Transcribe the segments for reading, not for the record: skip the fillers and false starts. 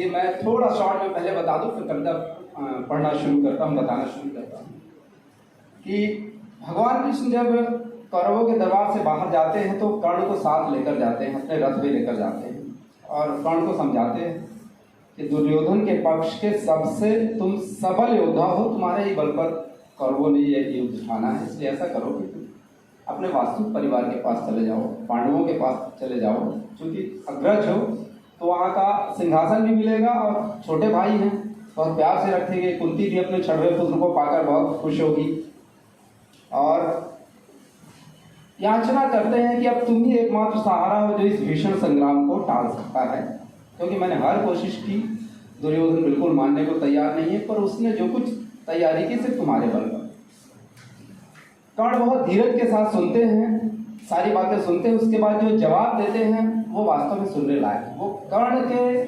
मैं थोड़ा शॉर्ट में पहले बता दूं, फिर कविता पढ़ना शुरू करता हूँ, बताना शुरू करता हूँ कि भगवान कृष्ण जब कौरवों के दरबार से बाहर जाते हैं तो कर्ण को साथ लेकर जाते हैं, अपने रथ में लेकर जाते हैं और कर्ण को समझाते हैं कि दुर्योधन के पक्ष के सबसे तुम सबल योद्धा हो, तुम्हारे ही बल पर कौरवों ने ये युद्ध ठाना है, इसलिए ऐसा करो कि तुम अपने वास्तविक परिवार के पास चले जाओ, पांडवों के पास चले जाओ, क्योंकि अग्रज हो तो वहाँ का सिंहासन भी मिलेगा और छोटे भाई हैं, बहुत प्यार से रखेंगे। कुंती भी अपने छठवें पुत्र को पाकर बहुत खुश होगी और याचना करते हैं कि अब तुम ही एकमात्र सहारा हो जो इस भीषण संग्राम को टाल सकता है, क्योंकि मैंने हर कोशिश की, दुर्योधन बिल्कुल मानने को तैयार नहीं है, पर उसने जो कुछ तैयारी की सिर्फ तुम्हारे बल पर। कर्ण बहुत धीरज के साथ सुनते हैं, सारी बातें सुनते हैं, उसके बाद जो जवाब देते हैं वो वास्तव में सुनने लायक है। वो कर्ण के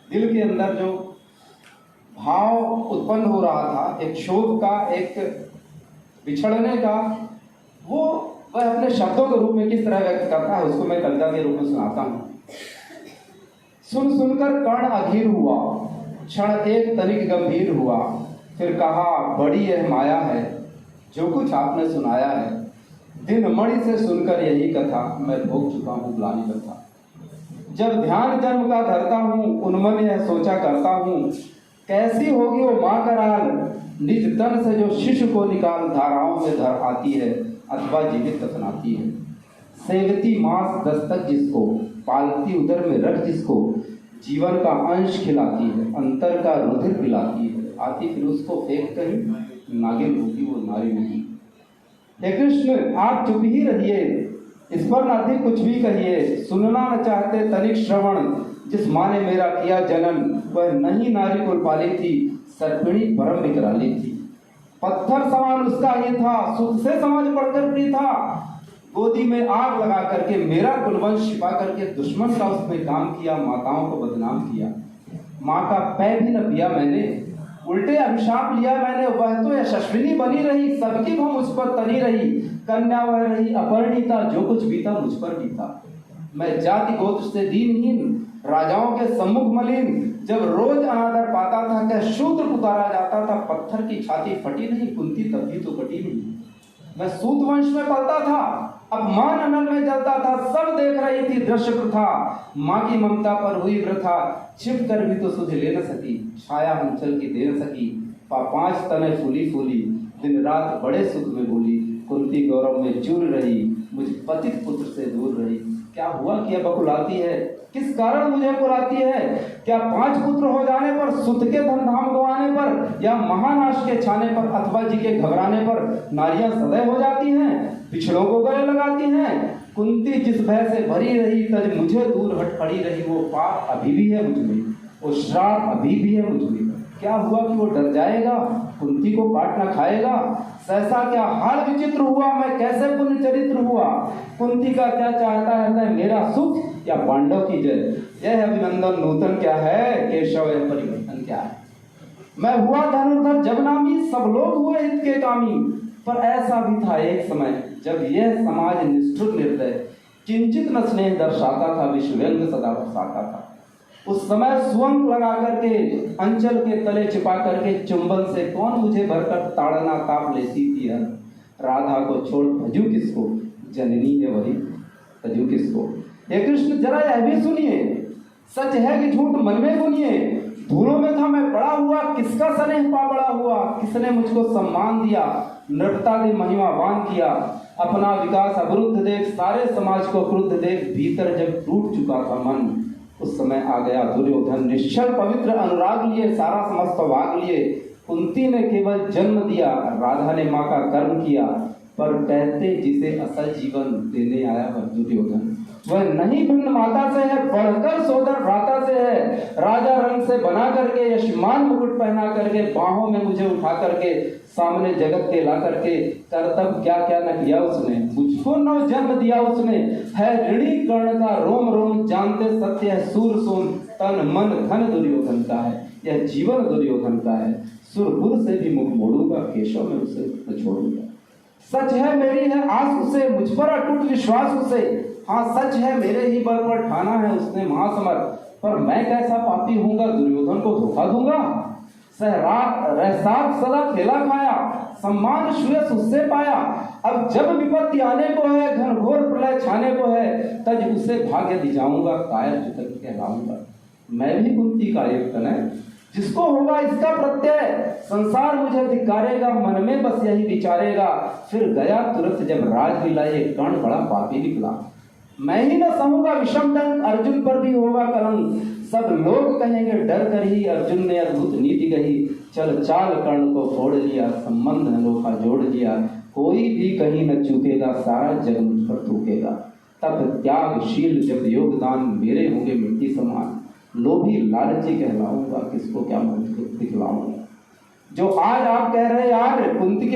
दिल के अंदर जो भाव उत्पन्न हो रहा था, एक शोक का, एक बिछड़ने का, वो वह अपने शब्दों के रूप में किस तरह व्यक्त करता है उसको मैं कविता के रूप में सुनाता हूँ। सुन सुनकर कर्ण अधीर हुआ, क्षण एक तनिक गंभीर हुआ, फिर कहा बड़ी यह माया है जो कुछ आपने सुनाया है, दिन मणि से सुनकर यही कथा मैं भोग चुका हूँ ग्लानि कथा। जब ध्यान जन्म का धरता हूँ उन्मन यह सोचा करता हूँ, कैसी होगी वो माँ कराल निज तन से जो शिशु को निकाल धाराओं में धर आती है अथवा जीवित दफनाती है। सेवती मांस दस्तक जिसको, पालती उदर में रख जिसको, जीवन का अंश खिलाती है, अंतर का रुधिर पिलाती है, आती फिर उसको फेंक कर नागिन होगी वो नारी नहीं। हे कृष्ण आप चुप ही रहिए, इस पर न अधिक कुछ भी कहिए, सुनना न चाहते तनिक श्रवण, जिस माँ ने मेरा किया जनन वह नहीं नारी कुल पाली थी, सर्पिणी परम विकराली थी। पत्थर समान उसका ही था, सुख से समाज पढ़कर प्रिय था, गोदी में आग लगा करके मेरा कुलवंश छिपा करके दुश्मन का उसने काम किया, माताओं को बदनाम किया। माँ का पैर भी न पिया मैंने, उल्टे अभिशाप लिया मैंने, वह तो यशस्विनी बनी रही, सबकी भूम उस पर तनी रही, कन्या वह रही अपरिणीता, जो कुछ बीता मुझ पर बीता। मैं जाति गोत्र से दीनहीन, राजाओं के सम्मुख मलिन, जब रोज अनादर पाता था क्या शूद्र पुकारा जाता था, पत्थर की छाती फटी नहीं, कुंती तब भी तो कटी नहीं। मैं सूत वंश में पलता था, अपमान अनल में जलता था, सब देख रही थी दृश्य प्रथा, माँ की ममता पर हुई वृथा, छिप कर भी तो सुध ले न सकी, छाया हंचल की दे न सकी, पांच तने फूली फूली, दिन रात बड़े सुख में बोली, कुंती गौरव में चूर रही, मुझ पतित पुत्र से दूर रही। क्या हुआ कि अब बकुलाती है, किस कारण मुझे बुलाती है, क्या 5 पुत्र हो जाने पर, सुत के धन धाम गंवाने पर, या महानाश के छाने पर, अथवा जी के घबराने पर नारियां सदैव हो जाती हैं, पिछड़ों को गले लगाती हैं। कुंती जिस भय से भरी रही, तज मुझे दूर हट खड़ी रही, वो पाप अभी भी है मुझ में, वो श्राप अभी भी है मुझ में। क्या हुआ कि वो डर जाएगा, कुंती को काट ना खाएगा, सहसा क्या हाल विचित्र हुआ, मैं कैसे पुण्य चरित्र हुआ, कुंती का क्या चाहता है, मेरा सुख या पांडव की जय, यह अभिनंदन नूतन क्या है, केशव यह परिवर्तन क्या है। मैं हुआ धनुर्धर जब नामी, सब लोग हुए हित के कामी, पर ऐसा भी था एक समय जब यह समाज निष्ठुर निर्दय, किंचित न स्नेह दर्शाता था, विश्वव्यंग सदा बरसाता था। उस समय सुअंक लगा करके, अंचल के तले छिपा करके, चुंबन से कौन मुझे भरकर ताड़ना ताप लेती थी। राधा को छोड़ भजू किसको, जननी है वही तजू किसको। हे कृष्ण जरा यह भी सुनिए, सच है कि झूठ मन में सुनिए, धूलों में था मैं पड़ा हुआ, किसका स्नेह पा बड़ा हुआ, किसने मुझको सम्मान दिया, नृत्ता ने महिमावान किया, अपना विकास अवरुद्ध देख, सारे समाज को क्रुद्ध देख, भीतर जब टूट चुका था मन, उस समय आ गया दुर्योधन, निश्चल पवित्र अनुराग लिए, सारा समस्त भाग लिए। कुंती ने केवल जन्म दिया, राधा ने माँ का कर्म किया, पर कहते जिसे असल जीवन देने आया वह दुर्योधन, वह नहीं भिन्न माता से है, बढ़कर सोदर भ्राता से है, राजा रंग से बना करके, यशमान मुकुट पहना करके, बाहों में मुझे उठा करके, सामने जगत के ला करके, कर्तव्य क्या क्या न किया उसने, मुझको नव जन्म दिया उसने, है ऋणी कर्ण का रोम रोम, जानते सत्य है सूर सोम, तन मन धन दुर्योधन का है, यह जीवन दुर्योधन का है, सुरपुर से भी मुख मोड़ूंगा, केशव में उसे न छोड़ूंगा। सच है मेरी है आस उसे, मुझ पर अटूट विश्वास उसे, हाँ सच है मेरे ही बल पर ठाना है उसने महासमर, पर मैं कैसा पापी हूँगा, दुर्योधन को धोखा दूंगा। रहसात सदा खेला खाया, सम्मान श्रेयस उससे पाया। अब जब विपत्ति आने को है, घनघोर प्रलय छाने को है, तज उसे भाग्य दिजाऊंगा, कायर जुतक कहलाऊंगा। मैं भी कुंती का एक तनय, जिसको होगा इसका प्रत्यय, संसार मुझे धिक्कारेगा, मन में बस यही विचारेगा। फिर गया तुरंत जब राज मिलाए, कर्ण बड़ा पापी निकला। मैं ही न सहूंगा विषम दंड, अर्जुन पर भी होगा कलंक। सब लोग कहेंगे डर कर ही, अर्जुन ने अद्भुत नीति कही। चल चाल कर्ण को फोड़ लिया, संबंध अनोखा जोड़ लिया। कोई भी कहीं न चूकेगा, सारा जग मुझ पर थूकेगा। तब त्यागशील जब योगदान, मेरे होंगे मिट्टी समान। लोभी लालची कहलाऊंगा, किसको क्या मुझ दिखलाऊंगा। जो आज आप कह रहे यार, कुंती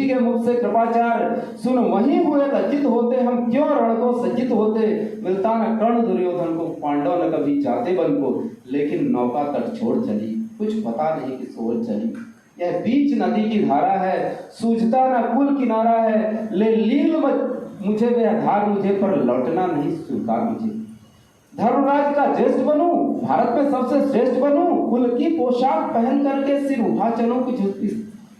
के मुख से कृपाचार, सुन वहीं हुए लज्जित होते, हम क्यों रण को सज्जित होते। मिलता न कर्ण दुर्योधन को, पांडव न कभी जाते बन को। लेकिन नौका तट छोड़ चली, कुछ पता नहीं किस ओर चली। यह बीच नदी की धारा है, सूझता न कुल किनारा है। ले लील मुझे वे आधार, मुझे पर लौटना नहीं स्वीकार मुझे। धर्मराज का ज्येष्ठ बनूं, भारत में सबसे श्रेष्ठ बनूं, कुल की पोशाक पहन करके सिर उठा चलूं,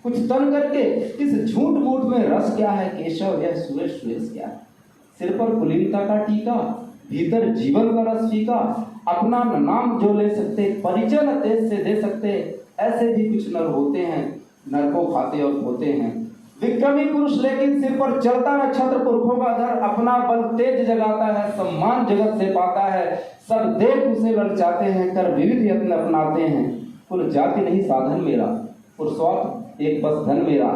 कुछ तन करके। इस झूठ मूठ में रस क्या है, केशव यह सुरेश सुरेश क्या है। सिर पर कुलीनता का टीका, भीतर जीवन का रस फीका। अपना नाम जो ले सकते, परिचय न तेज से दे सकते, ऐसे भी कुछ नर होते हैं, नर को खाते और खोते हैं। विक्रमी पुरुष लेकिन सिर पर चलता न छत्र पुरखों का धर। अपना बल तेज जगाता है, सम्मान जगत से पाता है। सब देख उसे ललचाते हैं, कर विविध यत्न अपनाते हैं। कुल जाति नहीं साधन मेरा, पुरुषार्थ एक बस धन मेरा।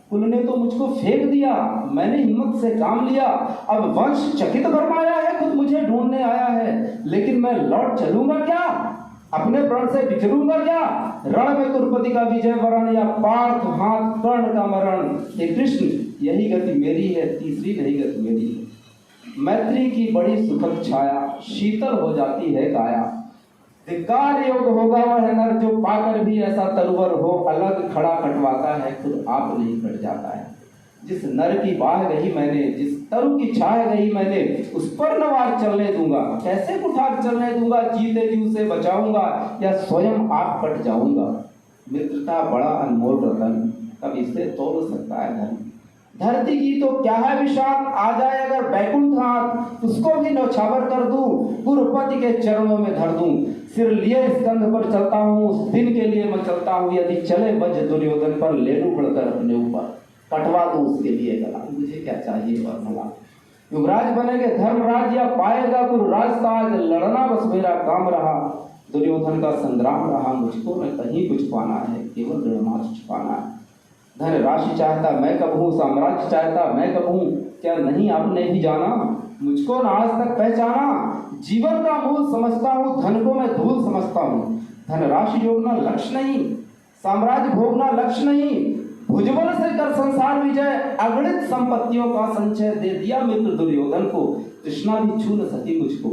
कुल ने तो मुझको फेंक दिया, मैंने हिम्मत से काम लिया। अब वंश चकित भरमाया है, खुद मुझे ढूंढने आया है। लेकिन मैं लौट चलूंगा क्या, अपने प्रण से बिछड़ूंगा क्या। रण में कुरुपति का विजय वरण, या पार्थ हाथ कर्ण का मरण। हे कृष्ण यही गति मेरी है, तीसरी नहीं गति मेरी है। मैत्री की बड़ी सुखद छाया, शीतल हो जाती है काया। धिक्कार योग होगा वह नर, जो पाकर भी ऐसा तलवर हो। अलग खड़ा कटवाता है, खुद आप नहीं कट जाता है। जिस नर की बाह गई मैंने, जिस तरु की छाह गई मैंने, उस पर न वार चलने दूंगा। कैसे कुठार चलने दूंगा, जीते जी उसे बचाऊंगा, या स्वयं आप कट जाऊंगा। मित्रता बड़ा अनमोल रतन, कब इसे तोड़ सकता है धन। धरती की तो क्या है विशाल, आ जाए अगर बैकुंठ हाथ, उसको भी नौछावर कर दूं, गुरुपति के चरणों में धर दूं। सिर लिए स्कंध पर चलता हूं, उस दिन के लिए मैं चलता हूं। यदि चले बज दुर्योधन पर, ले लूं बढ़कर अपने ऊपर, कटवा दूं उसके लिए गला। मुझे क्या चाहिए और भला, युवराज बनेंगे धर्मराज, या पाएगा गुरुराज ताज। लड़ना बस मेरा काम रहा, दुर्योधन का संग्राम रहा। मुझको न कहीं कुछ पाना है, केवल ऋणमार्ग छुपाना है। धन राशि चाहता मैं कब हूँ, साम्राज्य चाहता मैं कब हूँ। क्या नहीं आपने भी जाना, मुझको न आज तक पहचाना। जीवन का मूल समझता हूँ, धन को मैं धूल समझता हूँ। धन राशि जोड़ना लक्ष्य नहीं, साम्राज्य भोगना लक्ष्य नहीं। भुजबल से कर संसार विजय, अगणित संपत्तियों का संचय। दे दिया मित्र दुर्योधन को, तृष्णा भी छू न सकी मुझको।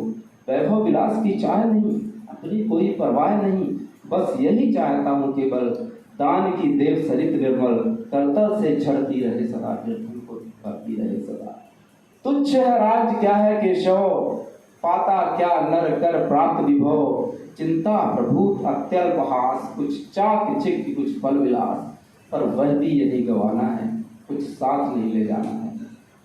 वैभव विलास की चाह नहीं, अपनी कोई परवाह नहीं। बस यही चाहता हूँ केवल, दान की देव सरित निर्मल। करतल से झड़ती रहे सदा, निर्धन को करती रहे सदा। तुच्छ है राज क्या है केशव, पाता क्या नर कर प्राप्त विभव। चिंता प्रभूत अत्यल्प हास, कुछ चाक चिक कुछ फल विलास। पर वह भी यही गवाना है, कुछ साथ नहीं ले जाना है।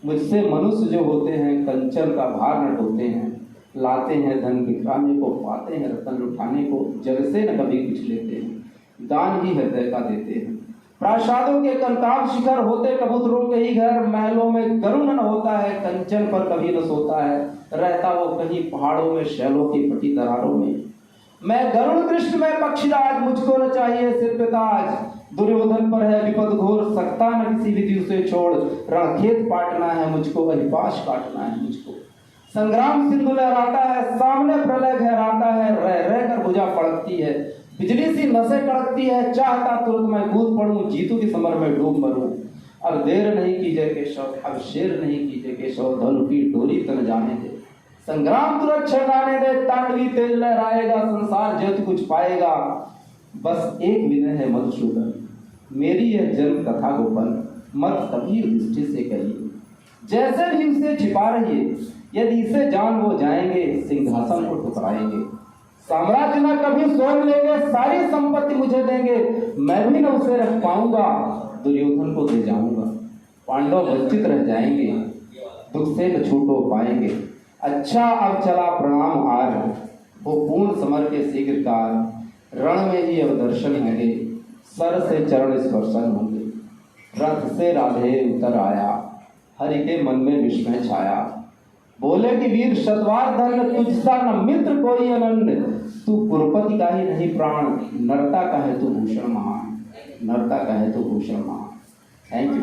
मुझसे मनुष्य जो होते हैं, कंचन का भार न ढोते हैं। लाते हैं धन बिखराने को, पाते हैं रतन लुटाने को। जग से न कभी कुछ लेते हैं, दान ही हृदय का देते हैं। प्रासादों के कंकाल शिखर होते कबूतरों के ही घर। महलों में गरुड़ न होता है, कंचन पर कभी न सोता है। रहता वो कहीं पहाड़ों में, शैलों की फटी दरारों में। मैं गरुड़ कृष्ण में पक्षीराज, मुझको न चाहिए सिर पे ताज। दुर्योधन पर है विपद घोर, सकता न किसी विधि उसे छोड़। रणखेत पाटना है मुझको, अहिपाश काटना है मुझको। संग्राम सिंधु लहराता है, सामने प्रलय गहराता है। रह रह कर भुजा फड़कती है, बिजली सी नसें कड़कती है। चाहता तुरंत मैं कूद पड़ूं, जीतू की समर में डूब मरूं। अब देर नहीं कीजिए केशव, अब शेर नहीं कीजिए केशव। धनु की डोरी तन जाने दे, संग्राम तुरंत छेड़ाने दे। तांडवी तेज लहराएगा, संसार ज्योति कुछ पाएगा। बस एक विनय है मधुसूदन, मेरी यह जन्म कथा गोपन। मत कभी दृष्टि से कहिए, जैसे भी उसे छिपा रहिए। यदि इसे जान वो जाएंगे, सिंहासन को ठुकराएंगे। साम्राज्य न कभी स्वयं लेंगे, सारी संपत्ति मुझे देंगे, मैं भी न उसे रख पाऊंगा, दुर्योधन को दे जाऊंगा। पांडव वंचित रह जाएंगे, दुख से न छूटो पाएंगे। अच्छा अब चला प्रणाम आर, वो पूर्ण समर के शीघ्र काल, रण में ही अब दर्शन होंगे, सर से चरण स्पर्शन होंगे। रथ से राधे उतर आया, हरि के मन में विस्मय छाया। बोले कि वीर शतवार धन, तुझसा न मित्र कोई अनन्य, तू पुरपति का ही नहीं प्राण, नरता का है तू भूषण महान, नरता का है तू भूषण महान। Thank you.